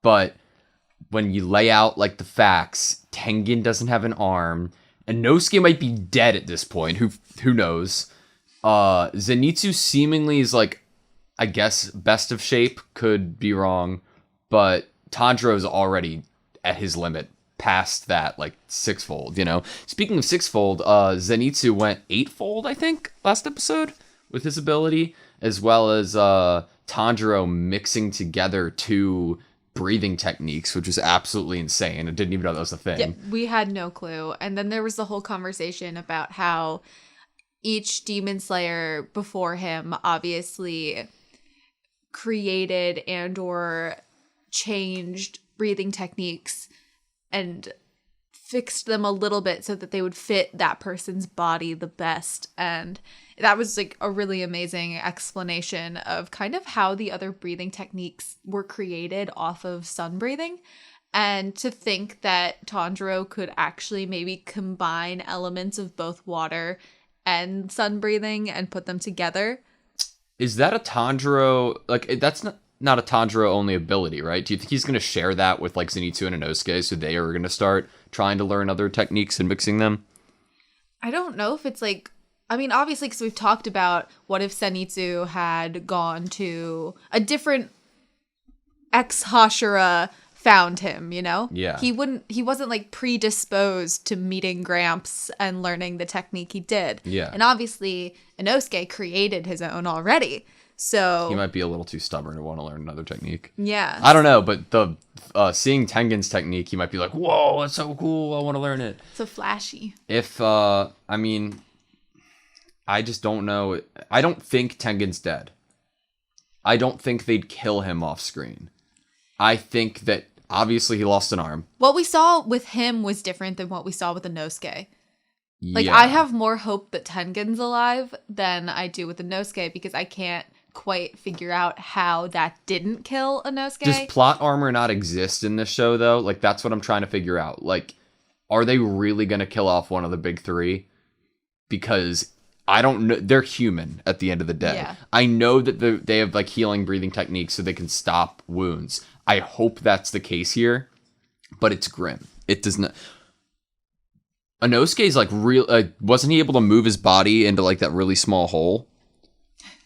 But when you lay out like the facts, Tengen doesn't have an arm, and Inosuke might be dead at this point. Who knows? Zenitsu seemingly is like, I guess, best of shape. Could be wrong, but Tanjiro's already at his limit, past that, like, sixfold, you know? Speaking of sixfold, Zenitsu went eightfold, I think, last episode, with his ability, as well as Tanjiro mixing together 2 breathing techniques, which was absolutely insane. I didn't even know that was a thing. Yeah, we had no clue. And then there was the whole conversation about how each demon slayer before him obviously created and or changed breathing techniques and fixed them a little bit so that they would fit that person's body the best. And that was like a really amazing explanation of kind of how the other breathing techniques were created off of sun breathing. And to think that Tanjiro could actually maybe combine elements of both water and sun breathing and put them together. Is that a Tanjiro, like, that's not a Tanjiro only ability, right? Do you think he's going to share that with like Zenitsu and Inosuke, so they are going to start trying to learn other techniques and mixing them? I don't know if it's like, I mean, obviously, because we've talked about what if Zenitsu had gone to a different ex-Hashira found him, you know? Yeah. He wasn't like predisposed to meeting Gramps and learning the technique he did. Yeah. And obviously, Inosuke created his own already. So He might be a little too stubborn to want to learn another technique. yeah. I don't know, but the seeing Tengen's technique, he might be like, whoa, that's so cool, I want to learn it. So flashy. If, I mean, I just don't know. I don't think Tengen's dead. I don't think they'd kill him off screen. I think that, obviously, he lost an arm. What we saw with him was different than what we saw with Inosuke. Like, Yeah. I have more hope that Tengen's alive than I do with Inosuke because I can't quite figure out how that didn't kill Inosuke. Does plot armor not exist in this show, though? Like, that's what I'm trying to figure out. Like, are they really going to kill off one of the big 3? Because I don't know. They're human at the end of the day. Yeah. I know that they have, like, healing breathing techniques so they can stop wounds. I hope that's the case here, but it's grim. It does not... Inosuke's, like, real... wasn't he able to move his body into, like, that really small hole?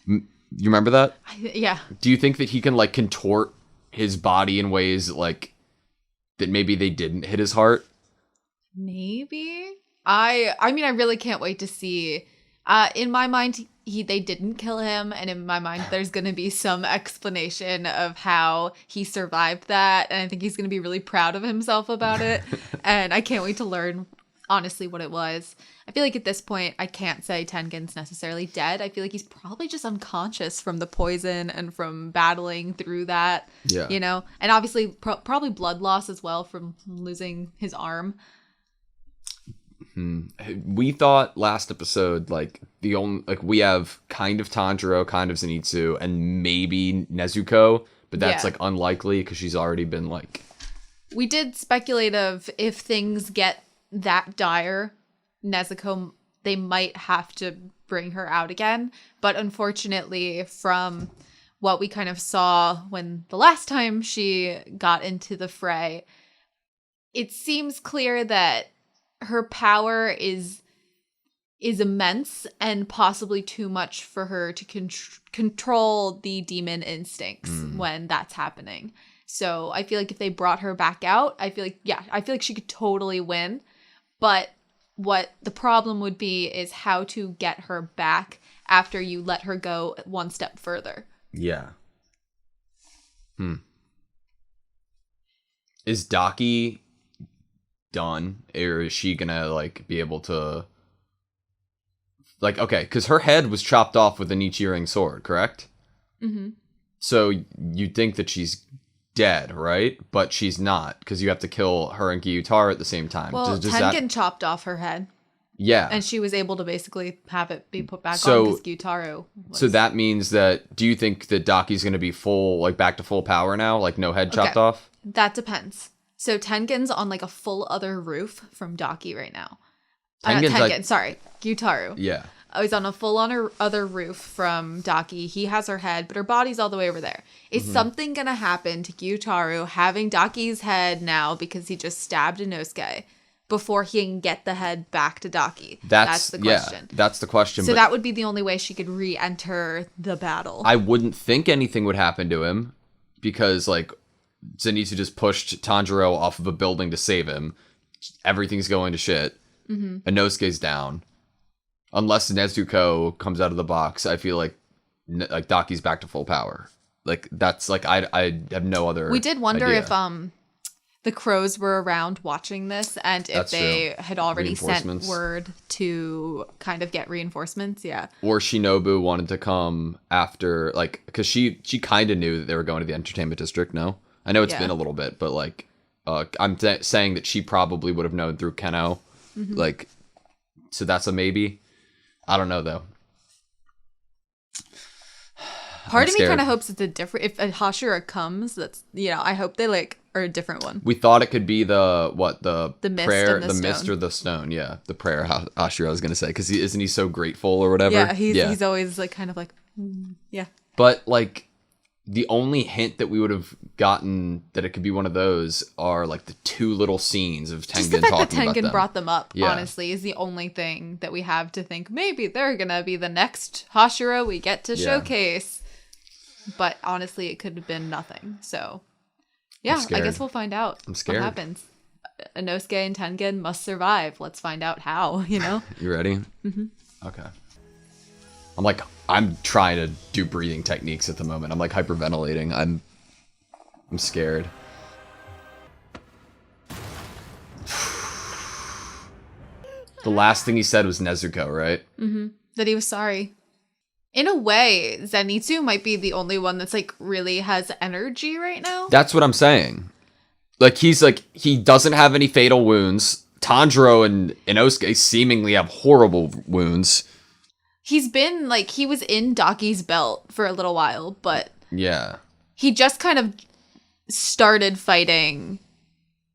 You remember that? Yeah. Do you think that he can, like, contort his body in ways, like, that maybe they didn't hit his heart? Maybe. I mean, I really can't wait to see. In my mind, they didn't kill him, and in my mind, there's going to be some explanation of how he survived that, and I think he's going to be really proud of himself about it, and I can't wait to learn, honestly, what it was. I feel like at this point, I can't say Tengen's necessarily dead. I feel like he's probably just unconscious from the poison and from battling through that, Yeah. you know? And obviously, probably blood loss as well from losing his arm. We thought last episode, like, we have kind of Tanjiro, kind of Zenitsu, and maybe Nezuko, but that's, Yeah. like, unlikely because she's already been, like... We did speculate of if things get that dire, Nezuko, they might have to bring her out again. But unfortunately, from what we kind of saw when the last time she got into the fray, it seems clear that her power is immense and possibly too much for her to control the demon instincts when that's happening. So I feel like if they brought her back out, I feel like she could totally win. But what the problem would be is how to get her back after you let her go one step further. Yeah. Is Daki done, or is she gonna, like, be able to, like, okay, because her head was chopped off with a Nichiren sword, correct? Mm-hmm. So you'd think that she's dead, right? But she's not, because you have to kill her and Gyutaro at the same time. Well, Tengen chopped off her head. Yeah. And she was able to basically have it be put back So- on because Gyutaro was... So that means that, do you think that Daki's going to be full, like, back to full power now? Like, no head chopped off? That depends. So Tengen's on, like, a full other roof from Daki right now. Gyutaro. Gyutaro. Yeah. he's on a full-on other roof from Daki. He has her head, but her body's all the way over there. Is something gonna happen to Gyutaru having Daki's head now because he just stabbed Inosuke before he can get the head back to Daki? That's the question. Yeah, that's the question. So that would be the only way she could re-enter the battle. I wouldn't think anything would happen to him because, like, Zenitsu just pushed Tanjiro off of a building to save him. Everything's going to shit. Inosuke's down. Unless Nezuko comes out of the box, I feel like Daki's back to full power. Like, that's, like, I have no other We did wonder idea. if the crows were around watching this and if they had already sent word to kind of get reinforcements. Yeah. Or Shinobu wanted to come after, like, because she kind of knew that they were going to the entertainment district. No, I know it's been a little bit, but like, I'm saying that she probably would have known through Keno. Like, so that's a maybe. I don't know though. Part of me kind of hopes it's a different. If a Hashira comes, that's I hope they like are a different one. We thought it could be the mist prayer, and the mist or the stone. Yeah, the prayer Hashira. I was gonna say because isn't he so grateful or whatever? Yeah, he's always like kind of like yeah. But like the only hint that we would have gotten that it could be one of those are like the two little scenes of Tengen Just the fact that talking about Tengen them. brought them up, honestly, is the only thing that we have to think maybe they're gonna be the next Hashira we get to showcase. But honestly, it could have been nothing. So, yeah, I guess we'll find out. I'm scared. What happens. Inosuke and Tengen must survive. Let's find out how, You ready? Okay. I'm trying to do breathing techniques at the moment. I'm like hyperventilating. I'm scared. The last thing he said was Nezuko, right? That he was sorry. In a way, Zenitsu might be the only one that's like really has energy right now. That's what I'm saying. Like he doesn't have any fatal wounds. Tanjiro and Inosuke seemingly have horrible wounds. He's been like he was in Daki's belt for a little while, but yeah, he just kind of started fighting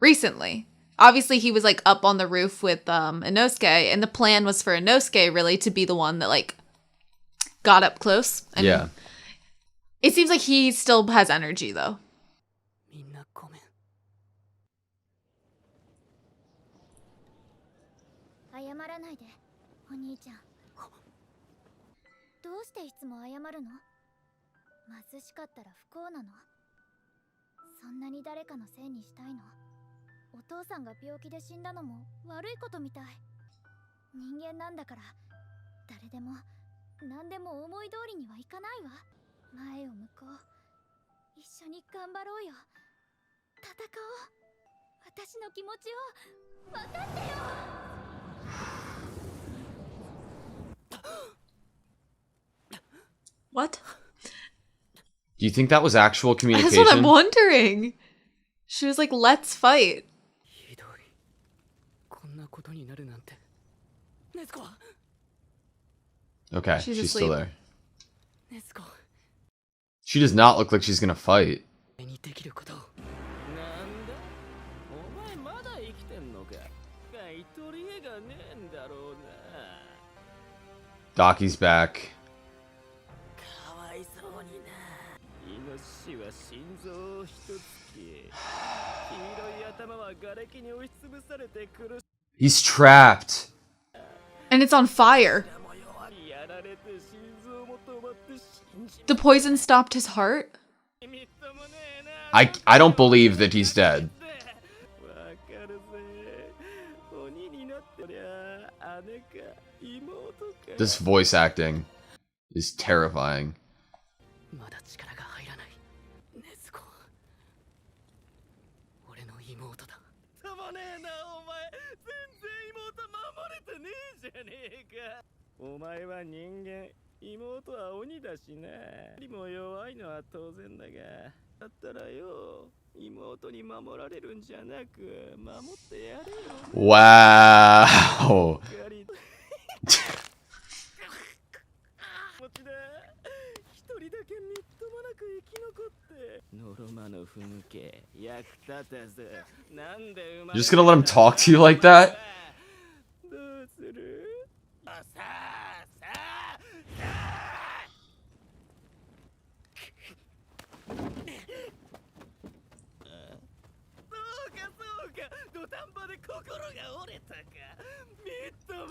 recently. Obviously, he was like up on the roof with Inosuke, and the plan was for Inosuke really to be the one that like got up close. And it seems like he still has energy though. 何でも思い通りにはいかないわ。前を向こう。一緒に頑張ろうよ。戦おう。私の気持ちを分かってよ。What? Do you think that was actual communication? That's what I'm wondering. She was like, "Let's fight." Okay, she's still asleep. there. She does not look like she's gonna fight. Daki's back. He's trapped. And it's on fire. The poison stopped his heart? I don't believe that he's dead. This voice acting is terrifying. Wow. You're just gonna let him talk to you like that?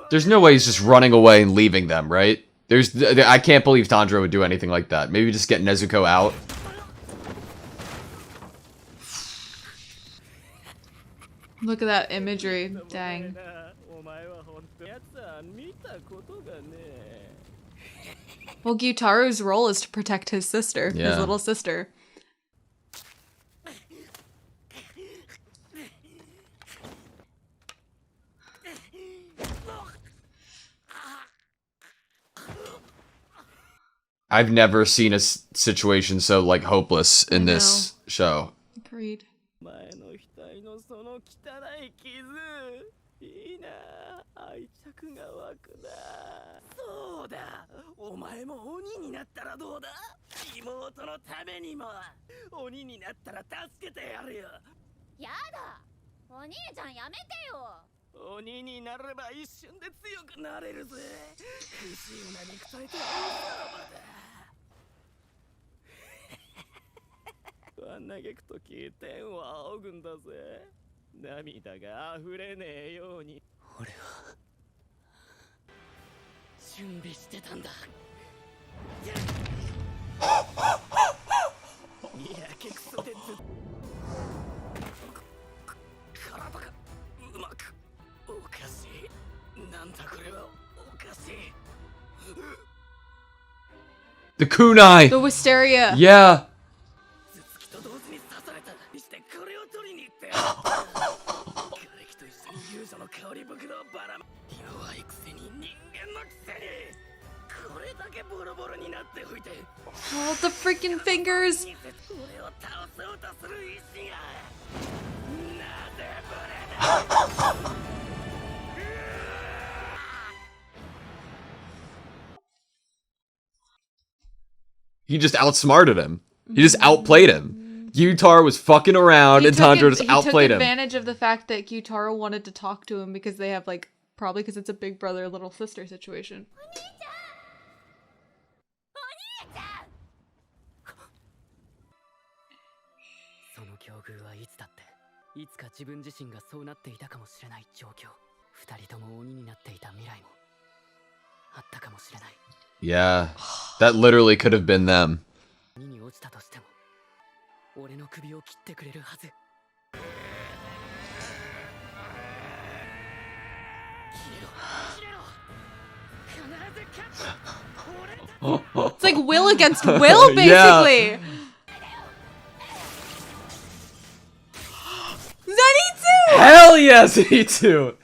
There's no way he's just running away and leaving them, right? I can't believe Tanjiro would do anything like that. Maybe just get Nezuko out. Look at that imagery. Dang. Well, Gyutaro's role is to protect his sister, his Yeah. little sister. I've never seen a situation so, like, hopeless in this show. Agreed. 前の額のその汚い傷いいな愛着が湧くなそうだお前も鬼になったらどうだ妹のためにも鬼になったら助けてやるよやだお兄ちゃんやめてよ鬼になれば一瞬で強くなれるぜ不自由な肉体とは嘆くとき天は仰ぐんだぜ涙が溢れねえように俺は準備してたんだいやけくそで体がうまくおかしいなんだこれはおかしい The kunai! The wisteria! Yeah! 頭突きと同時に刺されたしてこれを取りに行って瓦礫と一緒に勇者の香り袋をばらま弱いくせに人間のくせにこれだけボロボロになっておいて Oh, the freaking fingers! 俺を倒そうとする意志がなぜぶれない He just outsmarted him. He just outplayed him. Gyutaro was fucking around and Tanjiro just outplayed him. He took advantage of the fact that Gyutaro wanted to talk to him because they have, like, probably because it's a big brother, little sister situation. その境遇はいつだっていつか自分自身がそうなっていたかもしれない状況二人とも鬼になっていた未来もあったかもしれない Yeah, that literally could have been them. 鬼に落ちたとしても俺の首を切ってくれるはず It's like will against will, basically! Zenitsu! Hell yes, Zenitsu!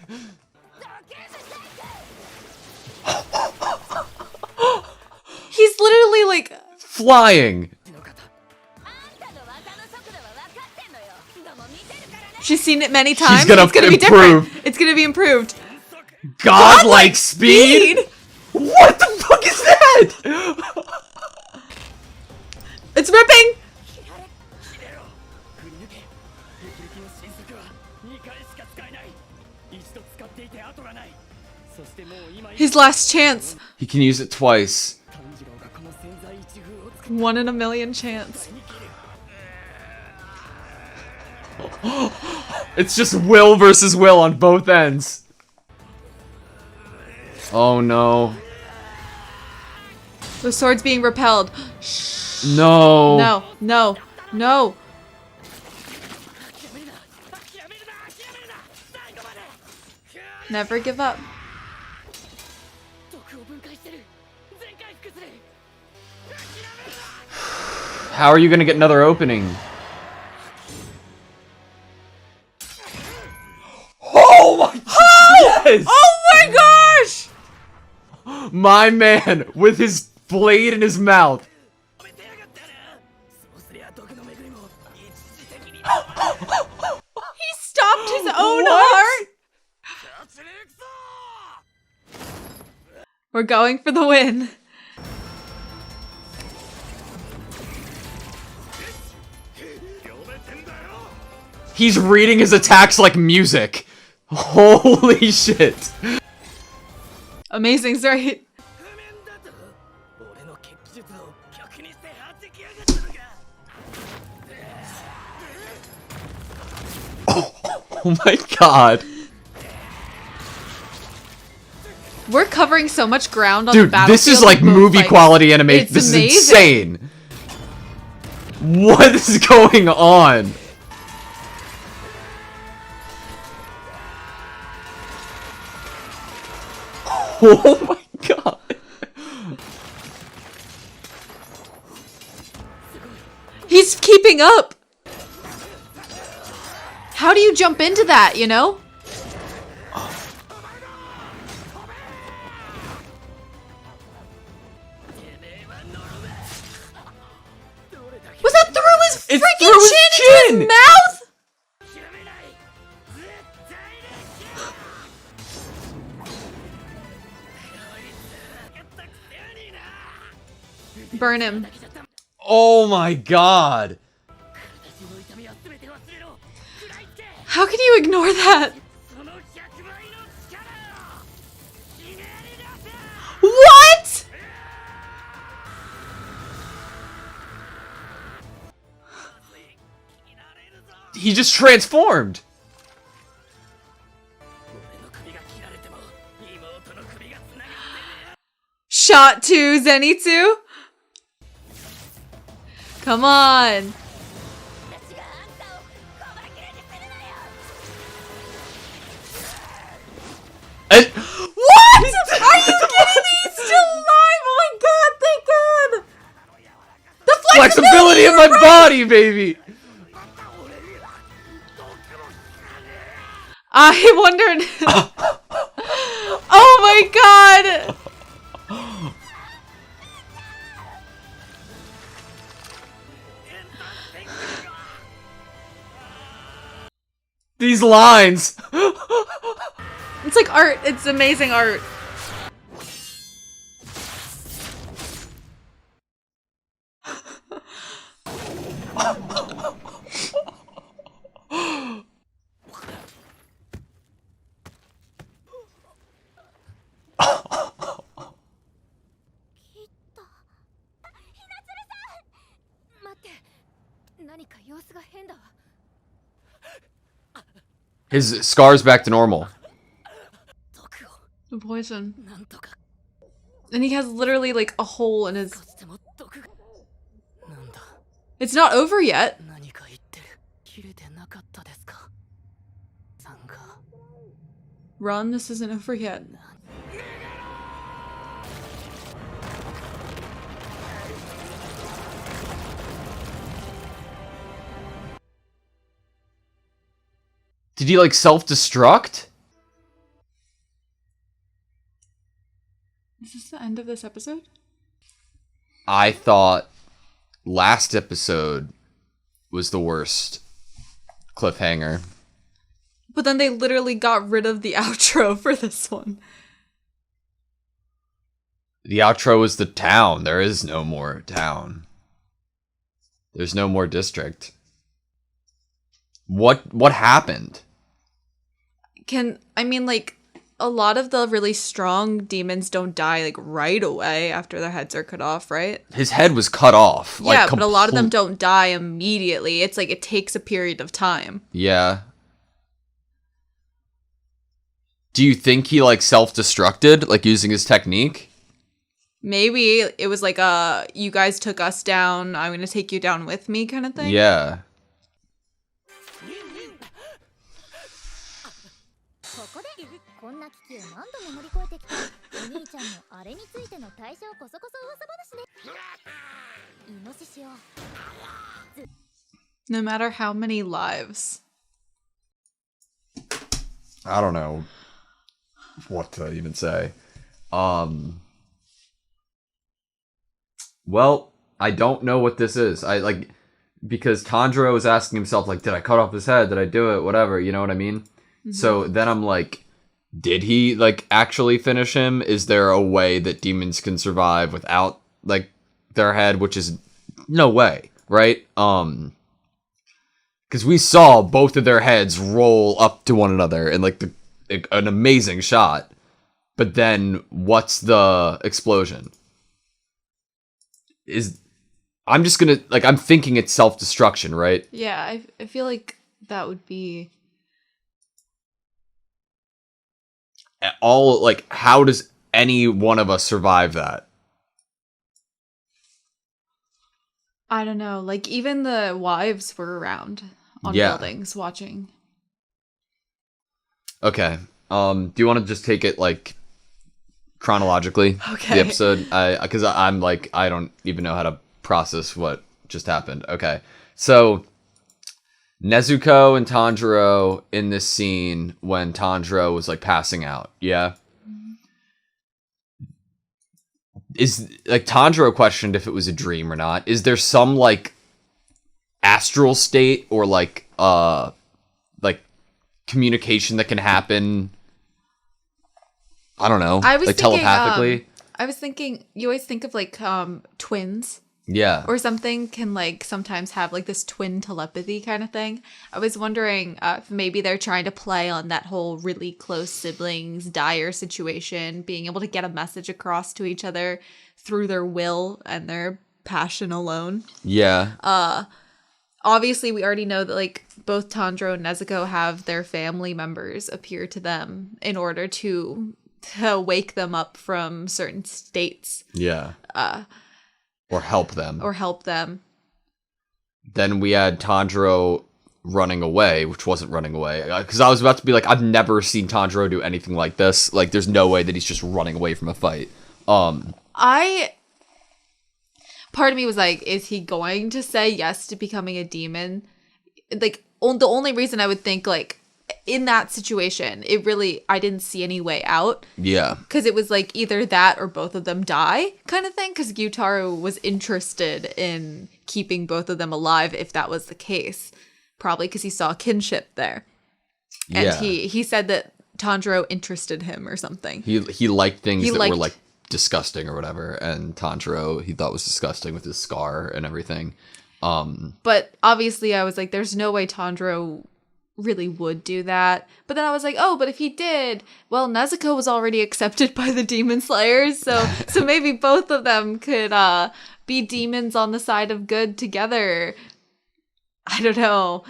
He's literally like... Flying! She's seen it many times. She's gonna it's gonna be improve. different. It's gonna be improved. Godlike speed? What the fuck is that? It's ripping! His last chance. He can use it twice. 1 in a million chance. It's just will versus will on both ends. Oh no. The sword's being repelled. No. No, no, no. Never give up. How are you gonna get another opening? Oh my yes! Oh my gosh! My man with his blade in his mouth. He stopped his own heart! We're going for the win. He's reading his attacks like music. Holy shit. Amazing's right. Oh my god. We're covering so much ground on Dude, the battlefield. this is like both, movie quality animation. it's This is amazing. insane. What is going on? Oh my god. He's keeping up. How do you jump into that, you know? Was that through his It's freaking through his chin into chin! his mouth? Burn him. Oh my god. How can you ignore that? What? He just transformed. Shot 2, Zenitsu. Come on. And What? Are you kidding me? He's still alive. Oh my god, thank god. The flexibility of my body, baby. I wondered. Oh my god. These lines. It's like art. It's amazing art. His scar's back to normal. The poison. And he has literally like a hole in his... It's not over yet. Run, this isn't over yet. Did he like self-destruct? Is this the end of this episode? I thought last episode was the worst cliffhanger. But then they literally got rid of the outro for this one. The outro is the town. There is no more town. There's no more district. What happened? I mean, like, a lot of the really strong demons don't die, like, right away after their heads are cut off, right? His head was cut off. Yeah, but a lot of them don't die immediately. It's like, it takes a period of time. Yeah. Do you think he, like, self-destructed, like, using his technique? Maybe it was like you guys took us down, I'm gonna take you down with me kind of thing. Yeah. No matter how many lives. I don't know what to even say. Well, I don't know what this is. Because Tanjiro was asking himself, like, did I cut off his head? Did I do it? Whatever, you know what I mean? Mm-hmm. So then I'm like, did he, like, actually finish him? Is there a way that demons can survive without, like, their head? Which is no way, right? Because we saw both of their heads roll up to one another in, like, an amazing shot. But then, what's the explosion? I'm just gonna, like, I'm thinking it's self-destruction, right? Yeah, I feel like that would be all, like, how does any one of us survive that? I don't know. Like, even the wives were around on Yeah. buildings watching. Okay. Do you want to just take it, like, chronologically? Okay. The episode? Because I'm, like, I don't even know how to process what just happened. Okay. So, Nezuko and Tanjiro in this scene when Tanjiro was, like, passing out. Yeah? Is, like, Tanjiro questioned if it was a dream or not. Is there some, like, astral state or, like, communication that can happen? I don't know. I was like, thinking, telepathically? I was thinking, you always think of, like, twins Yeah. or something can, like, sometimes have, like, this twin telepathy kind of thing. I was wondering if maybe they're trying to play on that whole really close siblings, dire situation, being able to get a message across to each other through their will and their passion alone. Yeah. Obviously, we already know that, like, both Tanjiro and Nezuko have their family members appear to them in order to wake them up from certain states. Yeah. Or help them. Or help them. Then we had Tanjiro running away, which wasn't running away. Because I was about to be like, I've never seen Tanjiro do anything like this. Like, there's no way that he's just running away from a fight. Part of me was like, is he going to say yes to becoming a demon? Like, the only reason I would think, like, in that situation, I didn't see any way out. Yeah. Because it was, like, either that or both of them die kind of thing. Because Gyutaro was interested in keeping both of them alive if that was the case. Probably because he saw kinship there. And Yeah. he said that Tanjiro interested him or something. He liked things that were, like, disgusting or whatever, and Tanjiro he thought was disgusting with his scar and everything. But obviously I was like, there's no way Tanjiro really would do that. But then I was like, oh, but if he did, well, Nezuko was already accepted by the Demon Slayers, so maybe both of them could be demons on the side of good together. I don't know.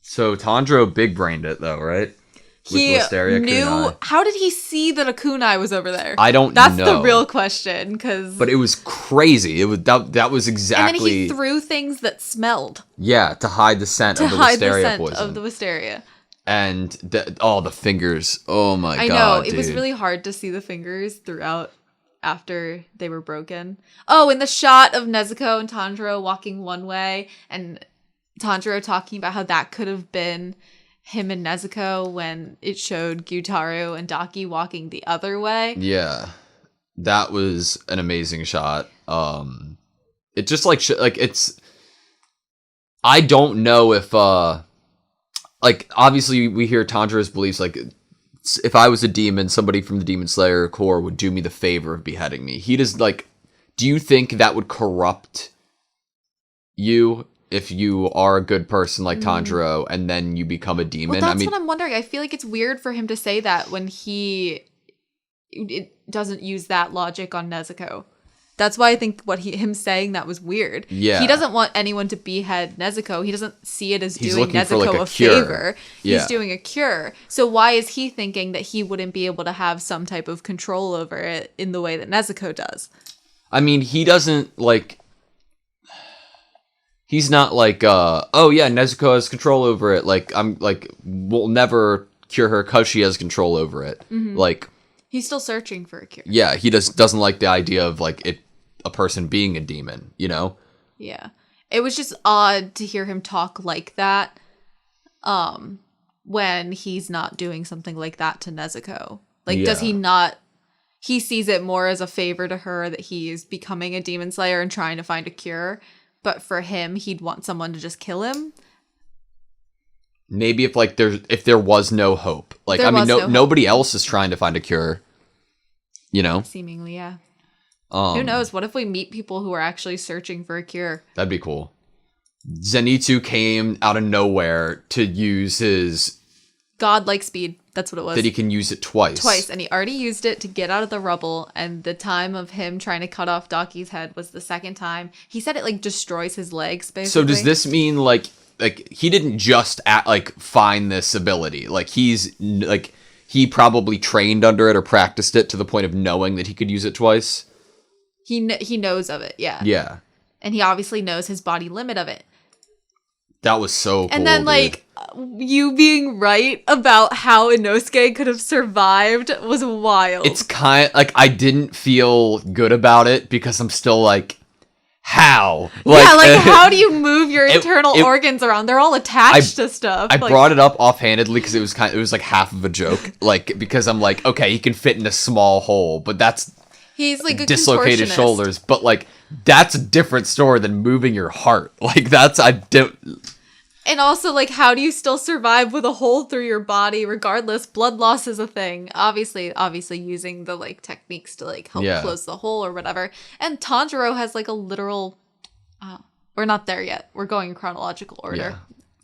So Tanjiro big brained it though, right? He Wisteria knew. kunai. How did he see that a kunai was over there? I don't That's know. the real question. But it was crazy. It was that was exactly. And then he threw things that smelled. Yeah, to hide the scent of the wisteria poison. Of the wisteria. And the fingers. Oh my god! I know it dude. was really hard to see the fingers throughout after they were broken. Oh, in the shot of Nezuko and Tanjiro walking one way, and Tanjiro talking about how that could have been him and Nezuko when it showed Gyutaro and Daki walking the other way. Yeah, that was an amazing shot. It just like it's. I don't know if like obviously we hear Tanjiro's beliefs like if I was a demon, somebody from the Demon Slayer Corps would do me the favor of beheading me. He does like. Do you think that would corrupt you? If you are a good person like Tanjiro and then you become a demon. Well, that's what I'm wondering. I feel like it's weird for him to say that when it doesn't use that logic on Nezuko. That's why I think him saying that was weird. Yeah. He doesn't want anyone to behead Nezuko. He doesn't see it as He's doing looking for, Nezuko like, a cure. favor. Yeah. He's doing a cure. So why is he thinking that he wouldn't be able to have some type of control over it in the way that Nezuko does? I mean, he doesn't like. He's not like, oh yeah, Nezuko has control over it. Like, I'm like, we'll never cure her because she has control over it. Mm-hmm. Like, he's still searching for a cure. Yeah, he doesn't like the idea of like a person being a demon. You know? Yeah, it was just odd to hear him talk like that, when he's not doing something like that to Nezuko. Like, does he not? He sees it more as a favor to her that he is becoming a demon slayer and trying to find a cure. But for him, he'd want someone to just kill him. Maybe if there was no hope, like I mean, nobody else is trying to find a cure. You know, seemingly, yeah. Who knows? What if we meet people who are actually searching for a cure? That'd be cool. Zenitsu came out of nowhere to use his godlike speed. That's what it was. That he can use it twice. And he already used it to get out of the rubble. And the time of him trying to cut off Daki's head was the second time. He said it like destroys his legs, basically. So does this mean like he didn't just find this ability. Like he probably trained under it or practiced it to the point of knowing that he could use it twice. He knows of it, yeah. Yeah. And he obviously knows his body limit of it. That was so cool. And then, like, you being right about how Inosuke could have survived was wild. It's kind of, like, I didn't feel good about it because I'm still like, how? Like, yeah, like, how do you move your internal organs around? They're all attached to stuff. I brought it up offhandedly because it was like half of a joke. Like, because I'm like, okay, he can fit in a small hole, but he's like a dislocated contortionist. shoulders, but like that's a different story than moving your heart. Like And also, like, how do you still survive with a hole through your body regardless? Blood loss is a thing. Obviously using the, like, techniques to, like, help close the hole or whatever. And Tanjiro has, like, a literal... we're not there yet. We're going in chronological order. Yeah.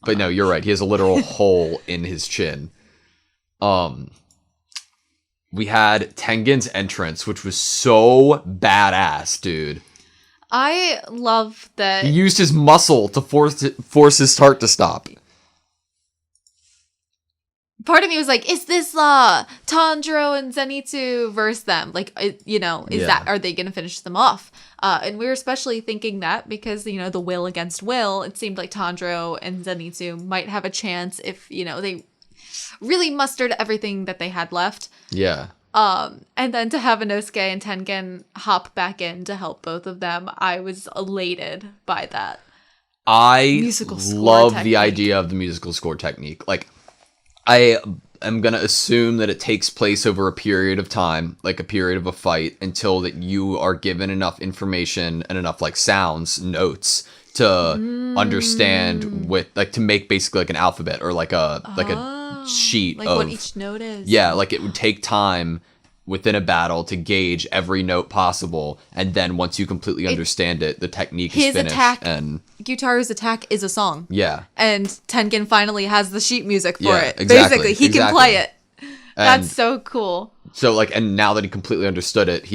But no, you're right. He has a literal hole in his chin. We had Tengen's entrance, which was so badass, dude. I love that... He used his muscle to force his heart to stop. Part of me was like, is this Tanjiro and Zenitsu versus them? Like, are they going to finish them off? And we were especially thinking that because, the will against will, it seemed like Tanjiro and Zenitsu might have a chance if, they really mustered everything that they had left. Yeah. And then to have Inosuke and Tengen hop back in to help both of them, I was elated by that. I love the idea of the musical score technique. Like, I am going to assume that it takes place over a period of time, like a period of a fight, until that you are given enough information and enough, like, sounds, notes, to understand to make basically like an alphabet or like a sheet like of what each note is. Yeah, like it would take time within a battle to gauge every note possible, and then once you completely understand it, the technique is finished. And Gyutaru's attack is a song. Yeah. And Tengen finally has the sheet music for it. Exactly, Basically, he can play it. That's so cool. So like, and now that he completely understood it,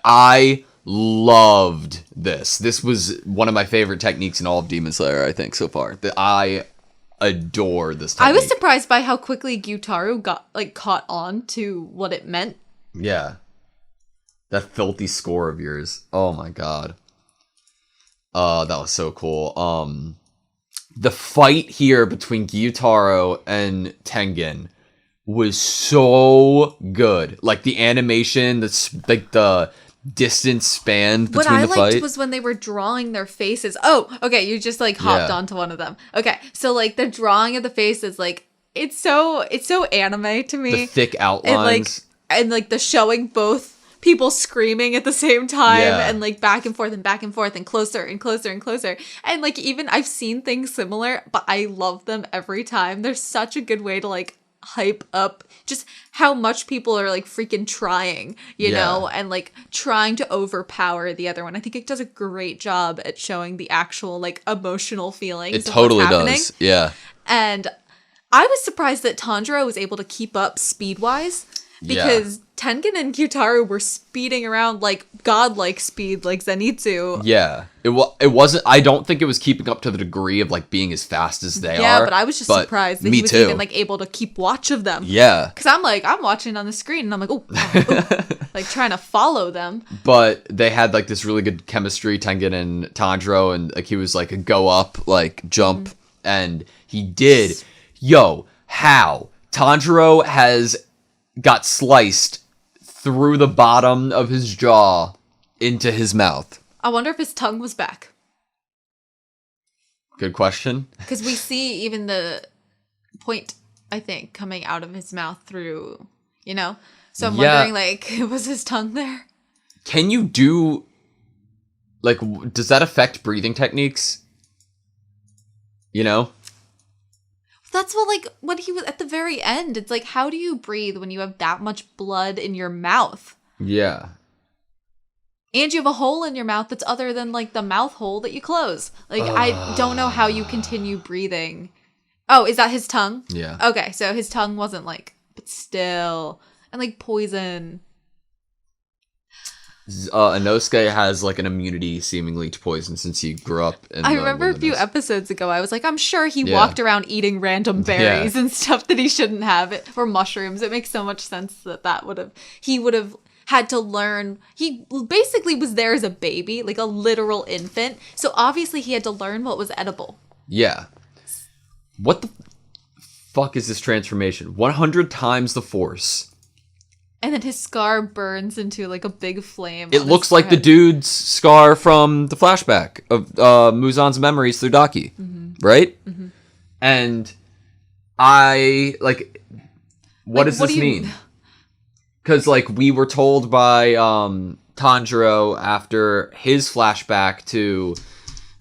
I loved this. This was one of my favorite techniques in all of Demon Slayer, I think, so far. I adore this technique. I was surprised by how quickly Gyutaru got caught on to what it meant. Yeah. That filthy score of yours. Oh my god. That was so cool. The fight here between Gyutaro and Tengen was so good. Like the animation, the distance spanned between the fight. What I liked was when they were drawing their faces. Oh, okay, you just hopped onto one of them. Okay, so the drawing of the faces, it's so anime to me. The thick outlines. And the showing both people screaming at the same time and back and forth and closer and closer and closer. And even I've seen things similar, but I love them every time. They're such a good way to hype up just how much people are freaking trying, you know, and trying to overpower the other one. I think it does a great job at showing the actual emotional feelings. It totally does. Yeah. And I was surprised that Tanjiro was able to keep up speed-wise because Tengen and Gyutaru were speeding around godlike speed like Zenitsu. Yeah. It wasn't, I don't think it was keeping up to the degree of being as fast as they are. Yeah, but I was just surprised that he was even able to keep watch of them. Yeah. Because I'm watching on the screen and I'm ooh, trying to follow them. But they had this really good chemistry, Tengen and Tanjiro, and he was a go up, jump, and he did. Yo, how? Tanjiro has got sliced through the bottom of his jaw into his mouth. I wonder if his tongue was back. Good question. Because we see even the point, I think, coming out of his mouth through, So I'm wondering, was his tongue there? Can you do, does that affect breathing techniques? That's when he was at the very end. It's how do you breathe when you have that much blood in your mouth? Yeah. And you have a hole in your mouth that's other than the mouth hole that you close. I don't know how you continue breathing. Oh, is that his tongue? Yeah. Okay, so his tongue wasn't but still. And poison. Inosuke has like an immunity seemingly to poison since he grew up in I the remember a few wilderness. episodes ago, I was like, I'm sure he Yeah. walked around eating random berries and stuff that he shouldn't have, or mushrooms. It makes so much sense that he would have had to learn. He basically was there as a baby, like a literal infant. So obviously he had to learn what was edible. Yeah. What the fuck is this transformation? 100 times the force. And then his scar burns into like a big flame. It on looks his like the forehead. dude's scar from the flashback of Muzan's memories through Daki, right? Mm-hmm. And I like, what does this mean? Because like we were told by Tanjiro after his flashback to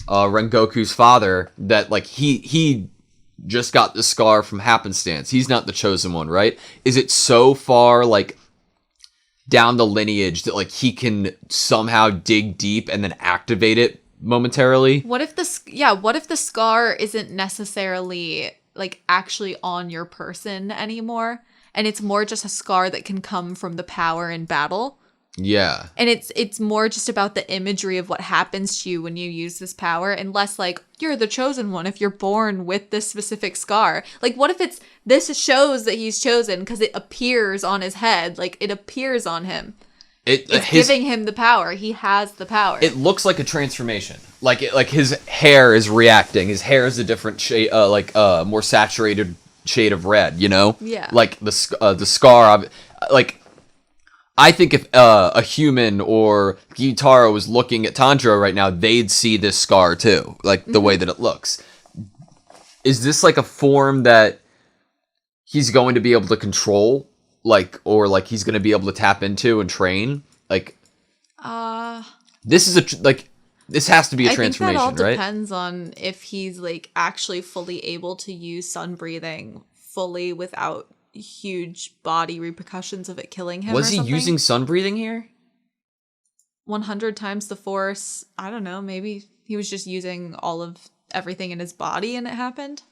Rengoku's father that like he just got the scar from happenstance. He's not the chosen one, right? Is it so far like down the lineage that like he can somehow dig deep and then activate it momentarily? What if the scar isn't necessarily like actually on your person anymore, and it's more just a scar that can come from the power in battle? Yeah. And it's more just about the imagery of what happens to you when you use this power, and less like you're the chosen one if you're born with this specific scar. Like, what if this shows that he's chosen because it appears on his head, like it appears on him. It's giving him the power. He has the power. It looks like a transformation. Like his hair is reacting. His hair is a different shade, more saturated shade of red. You know? Yeah. Like the scar. Like, I think if a human or Gyutaro was looking at Tanjiro right now, they'd see this scar too. Like the way that it looks. Is this like a form that he's going to be able to control? Like, or like he's going to be able to tap into and train? Like, this is this has to be a transformation, I think that all right? depends on if he's like actually fully able to use sun breathing fully without huge body repercussions of it killing him. Was or he something. using sun breathing here? 100 times the force? I don't know. Maybe he was just using all of everything in his body and it happened.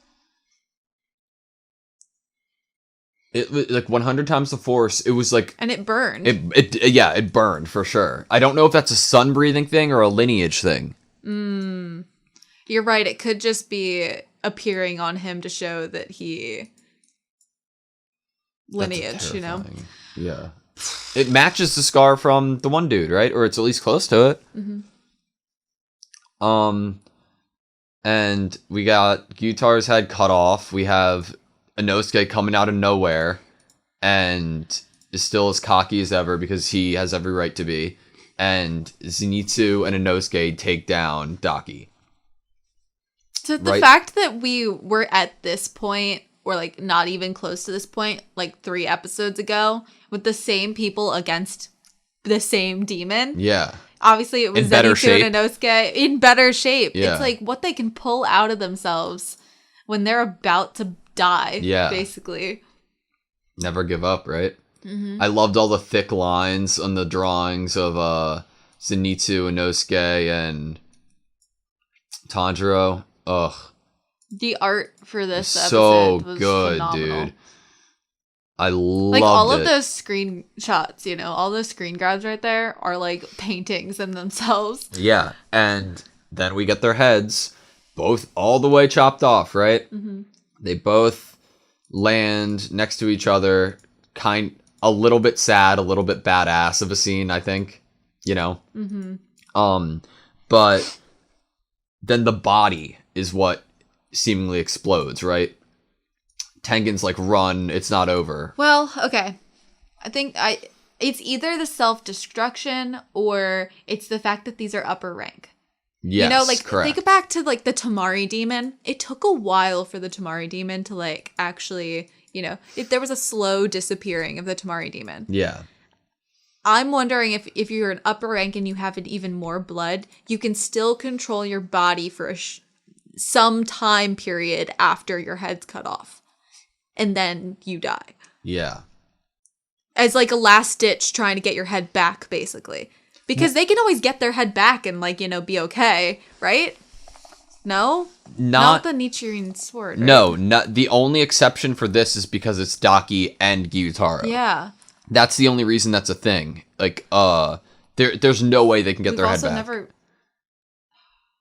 It like 100 times the force. It was like, And it burned. it burned for sure. I don't know if that's a sun breathing thing or a lineage thing. You're right. It could just be appearing on him to show that he lineage, That's you know? terrifying. Yeah. It matches the scar from the one dude, right? Or it's at least close to it. Mm-hmm. And we got Gyutaro's head cut off. We have Inosuke coming out of nowhere and is still as cocky as ever because he has every right to be. And Zenitsu and Inosuke take down Daki. So the Right. fact that we were at this point, or like not even close to this point, like 3 episodes ago, with the same people against the same demon. Yeah. Obviously, it was In better Zenitsu shape. and Inosuke in better shape. Yeah. It's like what they can pull out of themselves when they're about to die, Yeah. basically. Never give up, right? Mm-hmm. I loved all the thick lines on the drawings of Zenitsu, Inosuke, and Tanjiro. Ugh. The art for this So episode was good, phenomenal. dude. I loved Like all of it. those screenshots, you know, all those screen grabs right there are like paintings in themselves. Yeah, and then we get their heads both all the way chopped off, right? Mm-hmm. They both land next to each other, a little bit sad, a little bit badass of a scene, I think. You know? Mm-hmm. But then the body is what seemingly explodes, right? Tengen's like, run, it's not over. Well, okay. I think it's either the self-destruction or it's the fact that these are upper rank. Yes, You know, like correct. think back to like the Tamari demon. It took a while for the Tamari demon to like actually, you know, if there was a slow disappearing of the Tamari demon. Yeah. I'm wondering if you're an upper rank and you have even more blood, you can still control your body for some time period after your head's cut off. And then you die. Yeah. As like a last ditch trying to get your head back, basically. Because they can always get their head back and like, you know, be okay, right? No? Not the Nichirin sword, right? No, not the only exception for this is because it's Daki and Gyutaro. Yeah. That's the only reason that's a thing. Like, There's no way they can get their head back.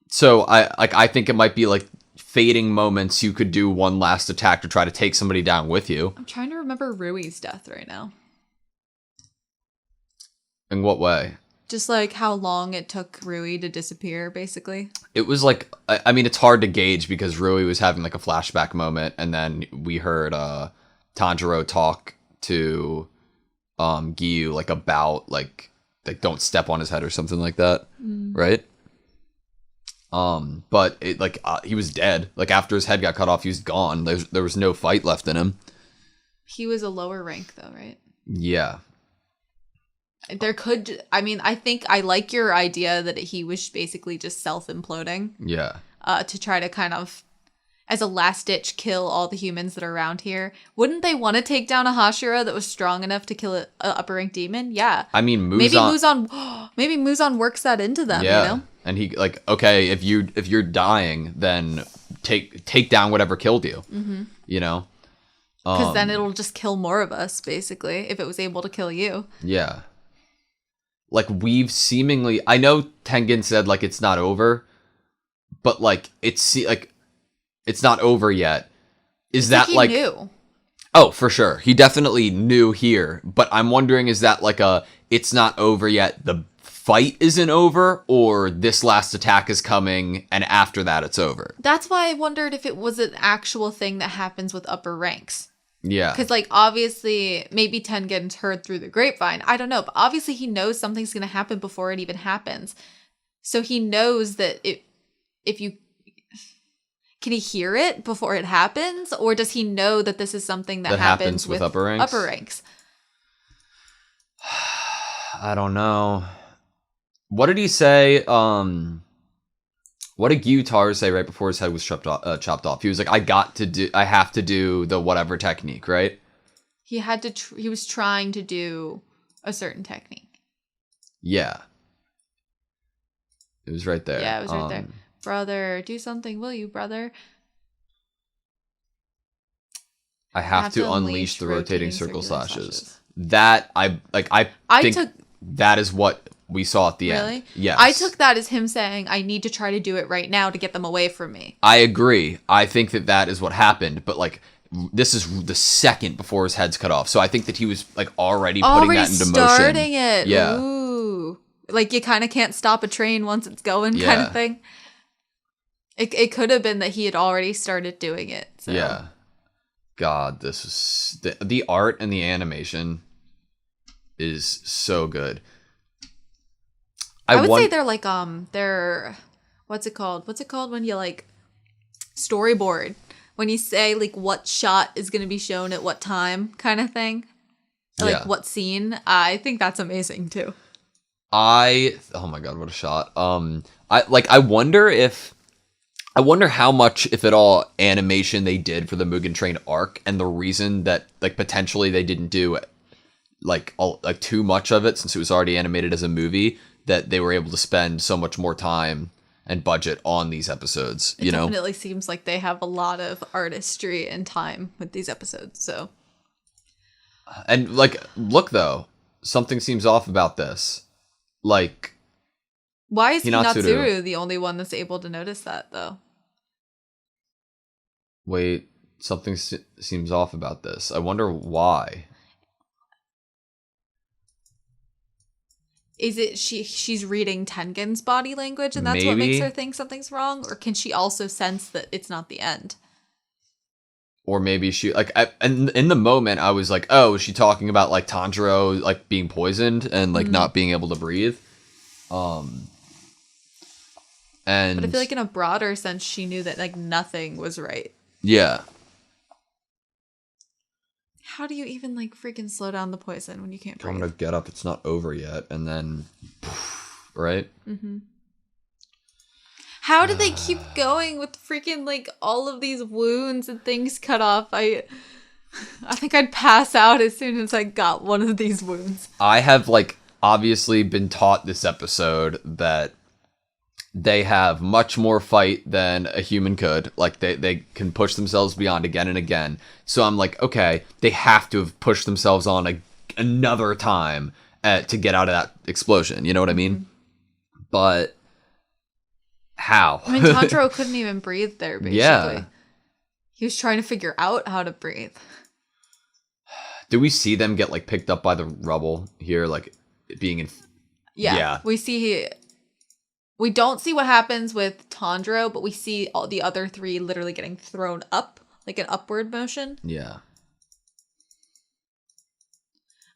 So I think it might be like fading moments. You could do one last attack to try to take somebody down with you. I'm trying to remember Rui's death right now. In what way? Just like how long it took Rui to disappear, basically. It was like, I mean, it's hard to gauge because Rui was having like a flashback moment, and then we heard Tanjiro talk to Giyu like about like don't step on his head or something like that, right? But it like he was dead. Like after his head got cut off, he was gone. There was no fight left in him. He was a lower rank though, right? Yeah. There could, I mean, I think I like your idea that he was basically just self-imploding. Yeah. To try to kind of, as a last ditch, kill all the humans that are around here. Wouldn't they want to take down a Hashira that was strong enough to kill an upper rank demon? Yeah. I mean, Muzan. Maybe Muzan works that into them. Yeah. You know? And he like, okay, if you're dying, then take down whatever killed you. Mm-hmm. You know. Because then it'll just kill more of us, basically, if it was able to kill you. Yeah. Like, we've seemingly... I know Tengen said, like, it's not over. But, like, it's not over yet. Is that, he like... knew. Oh, for sure. He definitely knew here. But I'm wondering, is that, like, it's not over yet, the fight isn't over? Or this last attack is coming, and after that, it's over? That's why I wondered if it was an actual thing that happens with upper ranks. Yeah. Because, like, obviously, maybe Tengen's heard through the grapevine. I don't know. But obviously, he knows something's going to happen before it even happens. So he knows that if you... Can he hear it before it happens? Or does he know that this is something that happens with upper ranks? Upper ranks? I don't know. What did he say? What did Gyutaro say right before his head was chopped off? He was like, I have to do the whatever technique, right? He had to, he was trying to do a certain technique. Yeah. It was right there. Yeah, it was right there. Brother, do something, will you, brother? I have to unleash the rotating circle slashes. That, I think that is what we saw at the end. Yes. I took that as him saying, I need to try to do it right now to get them away from me. I agree. I think that is what happened, but like, this is the second before his head's cut off. So I think that he was like already putting that into motion. Starting it. Yeah. Ooh. Like you kind of can't stop a train once it's going kind of thing. It could have been that he had already started doing it. So. Yeah. God, this is the art and the animation is so good. I would say they're like they're what's it called when you like storyboard, when you say like what shot is going to be shown at what time kind of thing, like what scene. I think that's amazing too. Oh my god, what a shot. I wonder how much, if at all, animation they did for the Mugen Train arc, and the reason that like potentially they didn't do like too much of it since it was already animated as a movie, that they were able to spend so much more time and budget on these episodes. It definitely seems like they have a lot of artistry and time with these episodes. So, and like, look though, something seems off about this. Like, why is Hinatsuru the only one that's able to notice that though? Wait, something seems off about this. I wonder why. Is it she's reading Tengen's body language and that's what makes her think something's wrong? Or can she also sense that it's not the end? Or maybe she, like, and in the moment, I was like, oh, is she talking about, like, Tanjiro, like, being poisoned and, like, not being able to breathe? And... But I feel like in a broader sense, she knew that, like, nothing was right. Yeah. How do you even, like, freaking slow down the poison when you can't breathe? I'm gonna get up, it's not over yet, and then... Right? Mm-hmm. How did they keep going with freaking, like, all of these wounds and things cut off? I think I'd pass out as soon as I got one of these wounds. I have, like, obviously been taught this episode that they have much more fight than a human could. Like, they can push themselves beyond again and again. So I'm like, okay, they have to have pushed themselves on another time. to get out of that explosion. You know what I mean? But how? I mean, Tanjiro couldn't even breathe there, basically. Yeah. He was trying to figure out how to breathe. Do we see them get like picked up by the rubble here, like being in? Yeah. We don't see what happens with Tanjiro, but we see all the other three literally getting thrown up, like an upward motion. Yeah.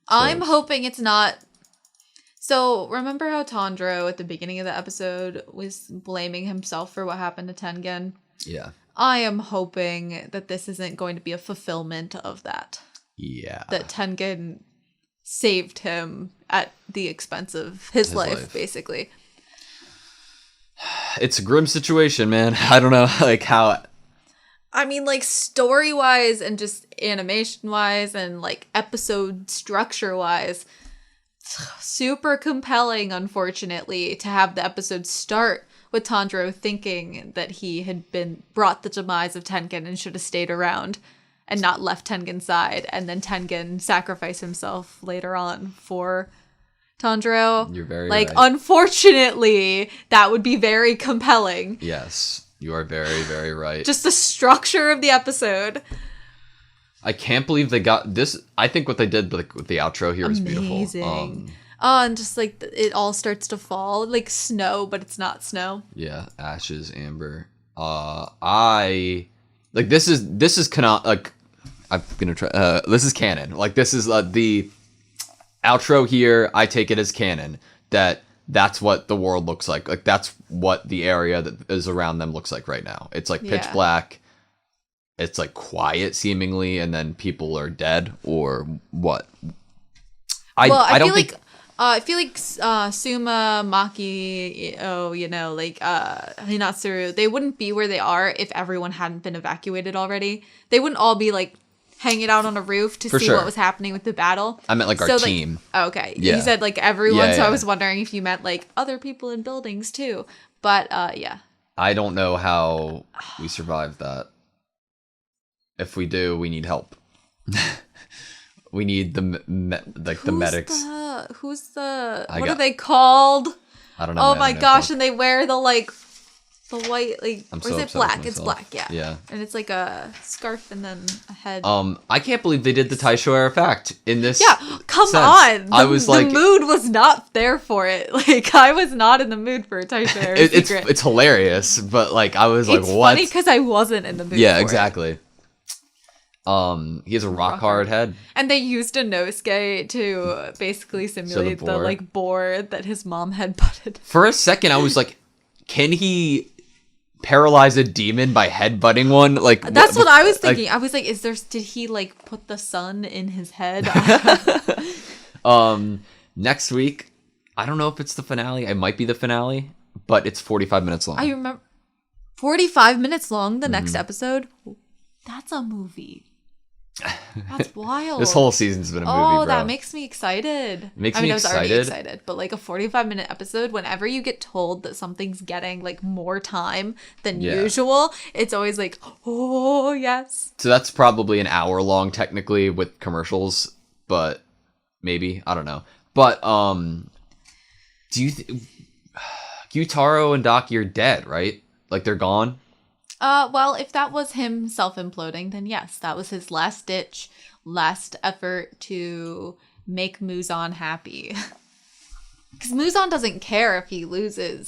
I'm hoping it's not. So remember how Tanjiro at the beginning of the episode was blaming himself for what happened to Tengen? Yeah. I am hoping that this isn't going to be a fulfillment of that. Yeah. That Tengen saved him at the expense of his life, basically. It's a grim situation, man. I don't know, like how. I mean, like story-wise and just animation-wise and like episode structure-wise, super compelling, unfortunately, to have the episode start with Tanjiro thinking that he had been brought the demise of Tengen and should have stayed around and not left Tengen's side, and then Tengen sacrifice himself later on for Tanjiro. You're very like, right. Unfortunately, that would be very compelling. Yes, you are very, very right. Just the structure of the episode. I can't believe they got this. I think what they did with the outro here is beautiful. Amazing. And just like it all starts to fall, like snow, but it's not snow. Yeah, ashes, amber. I like this is canon. Like I'm gonna try. This is canon. Like this is the outro here. I take it as canon that's what the world looks like. Like that's what the area that is around them looks like right now. It's like pitch black. It's like quiet seemingly, and then people are dead or what? I don't think. I feel like Suma, Maki, Hinatsuru, they wouldn't be where they are if everyone hadn't been evacuated already. They wouldn't all be like hanging out on a roof to see what was happening with the battle. I meant like our team. Okay. Yeah. You said like everyone, so Yeah. I was wondering if you meant like other people in buildings too. But yeah. I don't know how we survived that. If we do, we need help. We need the medics. What are they called? I don't know. Oh my gosh, and they wear the white, like, I'm or so is it upset black? with It's myself. black, yeah. Yeah. And it's like a scarf and then a head. I can't believe they did the Taisho era fact in this. Yeah, come sense. on. I was like, the mood was not there for it. Like, I was not in the mood for a Taisho era secret. it's hilarious, but like I was like, It's what? funny because I wasn't in the mood. Yeah, for exactly. He has a rock hard head. And they used a Nosuke to basically simulate the boar. like boar that his mom had butted. For a second, I was like, can he paralyze a demon by headbutting one? Like That's what I was thinking. I was like, did he like put the sun in his head? Next week, I don't know if it's the finale. It might be the finale, but it's 45 minutes long. I remember 45 minutes long, the next episode. That's a movie. That's wild. This whole season's been a movie, bro. That makes me excited. Me I was already excited. excited, but like a 45-minute episode, whenever you get told that something's getting like more time than usual, it's always like, oh, yes. So that's probably an hour long technically with commercials, but maybe, I don't know. But do you Gyutaro and Daki are dead, right? Like they're gone? Well, if that was him self-imploding, then yes, that was his last ditch, last effort to make Muzan happy. Because Muzan doesn't care if he loses.